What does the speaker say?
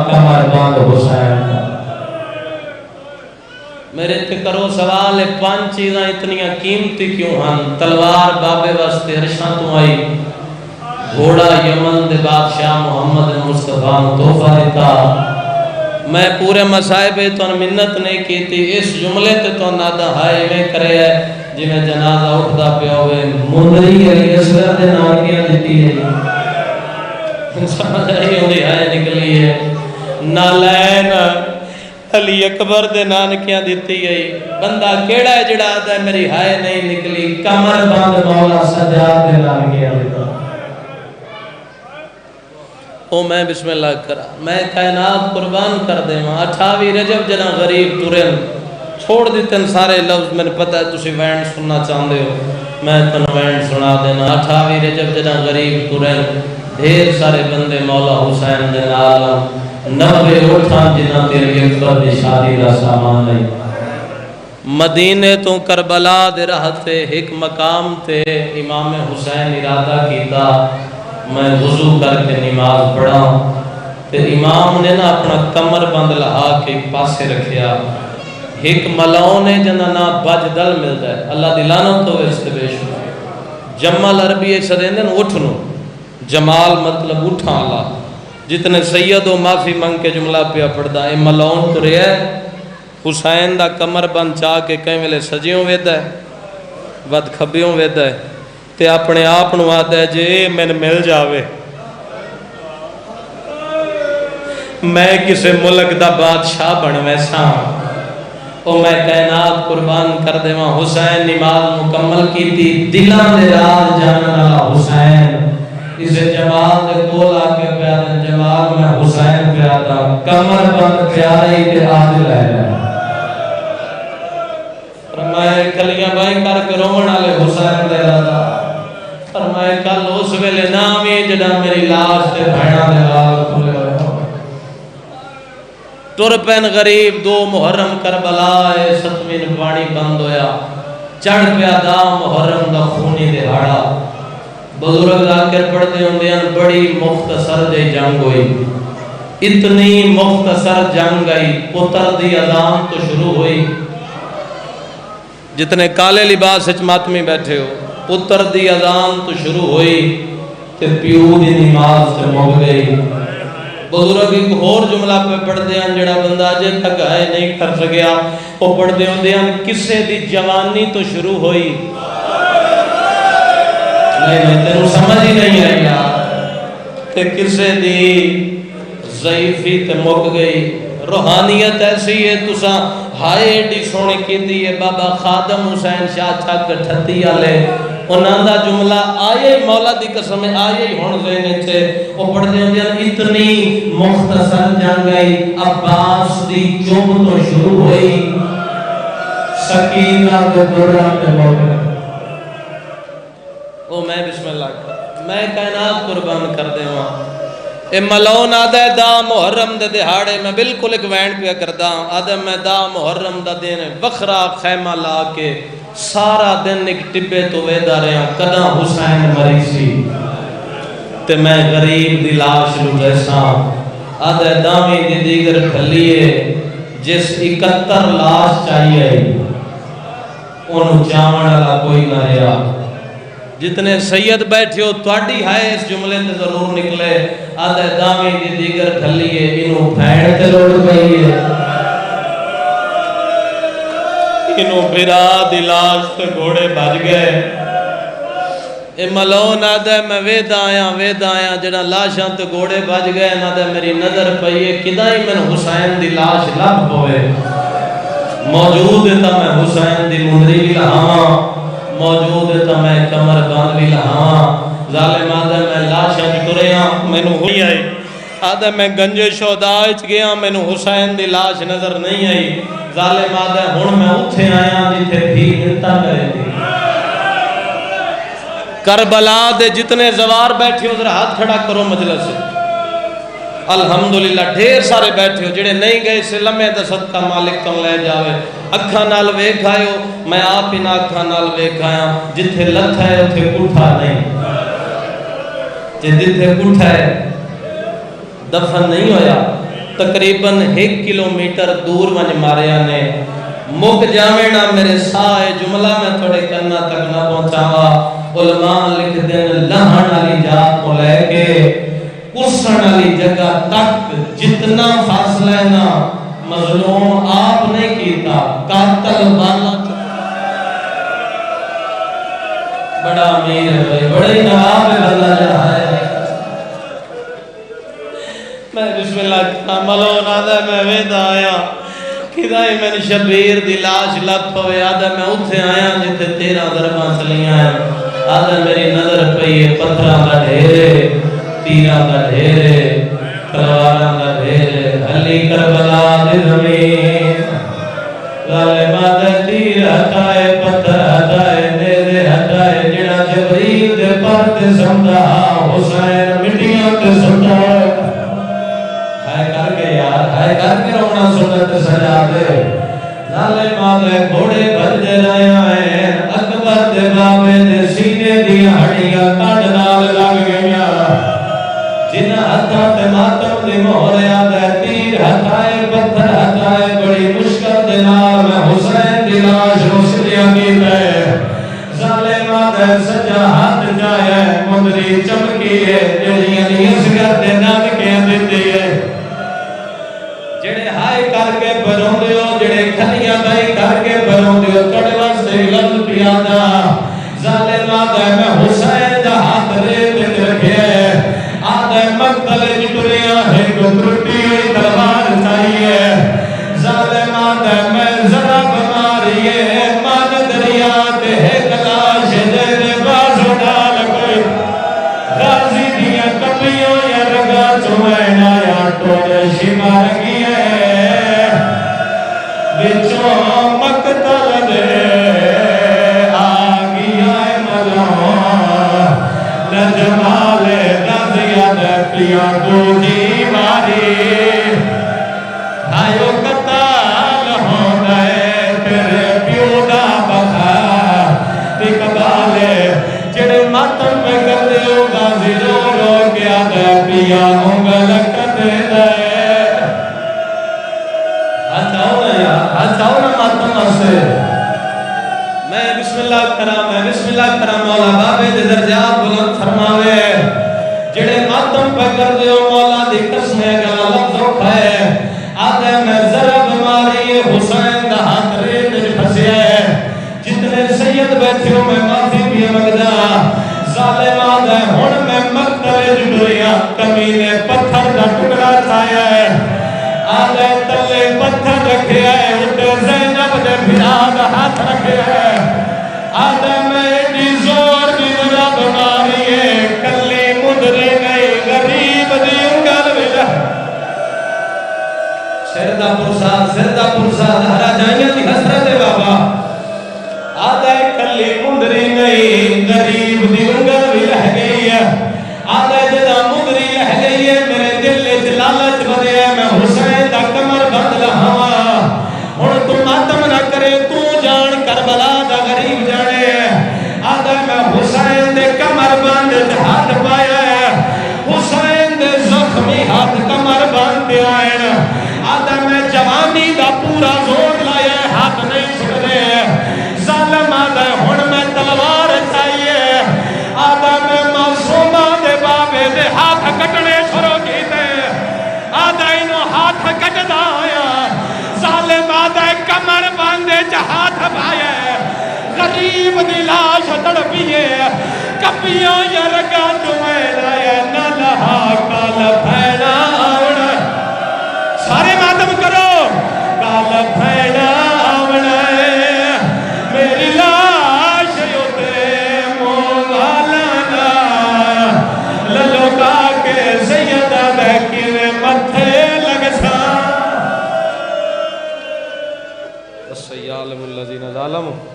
کمر بند حسین دا۔ میرے تے کرو سوال ہے، 5 چیزاں اتنی قیمتی کیوں ہن؟ تلوار بابے واسطے عرشاں تو آئی، گھوڑا یمن دے بادشاہ محمد مصطفیٰ نو تحفہ دیتا۔ میں پورے مصائب تو منت نہیں کی تھی، اس جملے تے تو نادا ہائے میں کرے ہے جی میں جنازہ اٹھدا پیا ہوئے مندری علی اصغر دے ناکیاں دیتی ہے، سمجھ آئی ہوندی ہائے نکلی ہے، نالین علی اکبر دے نانکیاں دیتی گئی۔ بندہ کیڑا ہے جڑا آدھا ہے میری ہائے نہیں نکلی؟ کمر بند مولا سجاد دے ناکیاں دیتا۔ او میں بسم اللہ کرا، میں کائنات قربان کر دے ماں 28 رجب جنا غریب تورن چھوڑ دیتن سارے لفظ، میں نے پتہ ہے تسی وینڈ سننا چاہندے ہو، میں تن وینڈ سنا دینا۔ 28 رجب جنا غریب تورن ڈھیر سارے بندے مولا حسین دے نال 90 اٹھاں جنہ تیری اکبر دی شادی دا سامان نہیں۔ مدینے تو کربلا دے راہ تے ایک مقام تے امام حسین ارادہ کیتا میں وضو کر کے نماز پڑھا، تے امام نے نا اپنا کمر بند لہا کے ایک پاسے رکھیا۔ ایک ملاؤں نے جنہ نا بجدل ملتا ہے، اللہ دی لعنت ہوئے اس تے بے شمار۔ جمال عربی ایک سدیندن اٹھنو، جمال مطلب اٹھا اللہ، جتنے سید و معافی منگ کے جملہ پیا پڑھدا اے ملاؤں تو رہے ہے۔ حسین دا کمر بند چاہ کے کہیں ملے سجیوں ویدہ ہے، ود کھبیوں ویدہ ہے، تے اپنے آپ نو آدھا ہے جے میں مل جاوے میں کسے ملک دا بادشاہ بن ویسا، او میں کائنات قربان کر دے ماں۔ حسین نماز مکمل کی تھی، دلان دے راز جاننا حسین، اسے جمال دے کول آکے پیادا جمال میں حسین پیادا، کمر بند پیارے کے عادل ہے۔ فرمائے کلیاں بائی کر کے رومن آلے حسین دے رادا، فرمائے کل اس ویلے نامی جڑا میری لاش تے بھیڑا دے لال کھلے ہوئے ترپین غریب 2 محرم کربلا ہے، 7ویں پانی بند ہویا، چڑھ پیا دا محرم دا خونی دہاڑا۔ بزرگ ذاکر پڑھتے ہوں دیاں بڑی مختصر جے جنگ ہوئی، اتنی مختصر جنگ گئی، پتر دی اذان تو شروع ہوئی، جتنے کالے لباس اچ ماتمی بیٹھے ہو، پتر دی اذان تو شروع ہوئی تے پیو دی نماز تے مک گئی۔ بزرگ ایک اور جملہ پہ پڑھ دیاں جڑا بندہ جے تک آئے نہیں کر سکیا، وہ پڑھ دیاں کسے دی جوانی تو شروع ہوئی، نہیں تینوں سمجھ ہی نہیں آئی یار، تے کسے دی ضعیفی تے مک گئی۔ روحانیت ایسی ہے تساں ہائے ایڈی سونے کی دی ہے بابا خادم حسین شاہ چھک 38 آلے، انہاں دا جملہ آئے مولا دی قسم آئے ہون ذہنے چھے، وہ پڑھتے ہیں اتنی مختصر جنگ گئی، عباس دی چوب تو شروع ہوئی، سکینہ کے دوران پہ موقع۔ او میں بسم اللہ کر، میں کائنات قربان کر دے وہاں۔ اے ملون آدھا ہے دا محرم دے دہاڑے میں بالکل ایک وینڈ پیا کردہ ہوں، آدھا میں دا محرم دا دین وخرا خیمہ لا کے سارا دن ایک ٹبے تو ویدہ رہے ہیں، کداں حسین مریسی تے میں غریب دی لاش لو جیسا، آدھا ہے دامی دی دیگر کھلیے جس 71 لاش چاہیے انہوں چاون والا کوئی نہ رہا۔ جتنے سید بیٹھے ہو تواڈی ہائے اس جملے تے ضرور نکلے، آدھے دامی دی دیگر کھلیے انہوں بھیڑ تے لوڑ گئی ہے، انہوں بھرا دلاش تے گھوڑے بھج گئے۔ اے ملون آدھے میں وید آیا جڑا لاشاں تے گھوڑے بھج گئے، آدھے میری نظر پئیے کدائی میں حسین دی لاش لب ہوئے، موجود ہے تا میں حسین دی مندری بھی لہاں، موجود ہے تا میں کمر بند بھی لہاں، ظالم آدھے میں لاشاں ٹریا میں نو ہوئی آئی، آدھے میں گنج شہداء اچ گیا میں نو حسین دی لاش نظر نہیں آئی، ظالم آدھے ہن میں اتھے آیا جتھے بھی ملتا کرے دی۔ کربلا دے جتنے زوار بیٹھے ہو ذرا ہاتھ کھڑا کرو مجلس سے، الحمدللہ ڈھیر سارے بیٹھے ہو، جڑے نہیں گئے سے لمحے دا صدقہ مالک تم لے جاوے، اکھاں نال ویکھ آئے ہو، میں آپ ہی نہ اکھاں نال ویکھ آیا، جتھے لتھا ہے اتھے پٹھا نہیں، جتھے پٹھا ہے دفن نہیں ہویا، تقریباً 1 کلومیٹر دور ون ماریا نے مک جاوے نا میرے سائے جملہ میں تھوڑے کرنا تک نہ پہنچاوا علماء لکھ دین لہن والی جات کو لے کے کسن والی جگہ تک جتنا فاصلہ ہے نا مظلوم آپ نے کیتا قاتل والا بڑا امیر ہے بھائی بڑے نواب ہے بندہ جہاں ہے میں بسم اللہ کہتا ملون آدھا میں ویدہ آیا کدائی میں نے شبیر دی لاش لپ ہوئے آدھا میں اتھے آیا جتے 13 دربان چلیاں ہیں آدھا میری نظر پہ یہ پتھران کا ڈھیرے تیران کا ڈھیرے تلواران کا ڈھیرے علی کربلا دی زمین ظالمہ تیر ہٹائے پتھر ہٹائے نیزے ہٹائے جڑا جبریل دے پرتے سمدہ حسین مٹیاں تے سمدہ ہائے کر کے یار ہائے کر کے رونا سنت سجا دے ظالمہ دے گھوڑے بھجے رہے ہیں اکبر دے بابے دے سینے دی ہڑیاں کٹ نال لگ گئیاں جنہ ہتھاں تے ماتم دی مہریاں دے تیر ہٹائے پتھر ہٹائے بڑی مشکل دے نال میں حسین دی لاش رسلیاں کیتا ہے ظالمہ دے سجا ہاتھ جائے مندری چمکی ہے جڑیاں دی اصغر دے نال کے دتی ہے جڑے ہائے کر کے بھروں دیو جڑے کھلیاں بائی کر کے بھروں دیو کڑے واسطے لفظ پیادا ظالمہ دے میں حسین دا ہاتھ ریت رکھے آدھے مقتل جٹریاں ہے کو ترٹی ہوئی تلوار چاہیے ظالمہ دے میں ذرا بماری ہے مان دریا دے ہے کلاش دے دے بازو ڈال کوئی غازی دیا کبیوں یا رگا چوئنا یا ٹوڑے شمار کی ہے بچوں مقتل دے آگی آئے ملون نجمال رضیا دے پیا کو جی ماری آئیو قتال ہو گئے تیرے پیو دا بخا تکبالے جڑے ماتم میں کر دے ہو غازی رو رو کیا دے پیا انگل کر دے دے آچاؤ نا یار آچاؤ نا ماتم اسے میں بسم اللہ کرام مولا بابے دے درجات بلند فرماوے جڑے ماتم پہ کر دے ہو مولا دی قسمیں گلا لفظ اٹھائے آدھے میں ذرا بیماری حسین دا ہاتھ ریت پھسیا ہے جتنے سید بیٹھے ہو میں معافی بھی مگدا ظالم آدھے ہن میں مقتل جڑیاں کمینے پتھر دا ٹکڑا چھایا ہے آدھے تلے پتھر رکھے ہے اٹھے زینب دے بھرا دا ہاتھ رکھے ہے آدھے میں ایڈی زور بھی ذرا بیماری ہے کلی مدری گئی غریب دی انگل ملا سردہ پرساد ہرا جائیں دی حسرت بابا آدھے کلی مندری نہیں غریب دی انگل بھی رہ گئی ہے آدھے جدا مندری رہ گئی ہے میرے دل لالچ بدے ہے میں حسین دا کمر بند لہاں ہن تو ماتم نہ کرے تو جان کربلا دا غریب جانے آدھے میں حسین دے کمر بند ہاتھ پایا ہے حسین دے زخمی ہاتھ کمر بند آئے آدھے میں جوانی دا پورا زور لائے ہاتھ نہیں چھڑے ظالم آدھے ہن میں تلوار چاہیے آدھے میں معصومہ دے بابے دے ہاتھ کٹنے شروع کیتے آدھے انہوں ہاتھ کٹ دایا ظالم آدھے کمر باندے جا ہاتھ بھائے غریب دی لاش تڑپیے کپیوں یا رگا چوئے لائے نہ لہا کال پھیلا آوڑا سارے ماتم کرو کال پھیلا آوڑا میری لاش یوتے مولانا للو کا کے سیدہ بیکی میں متھے لگ سا السیالم الذین ظالموا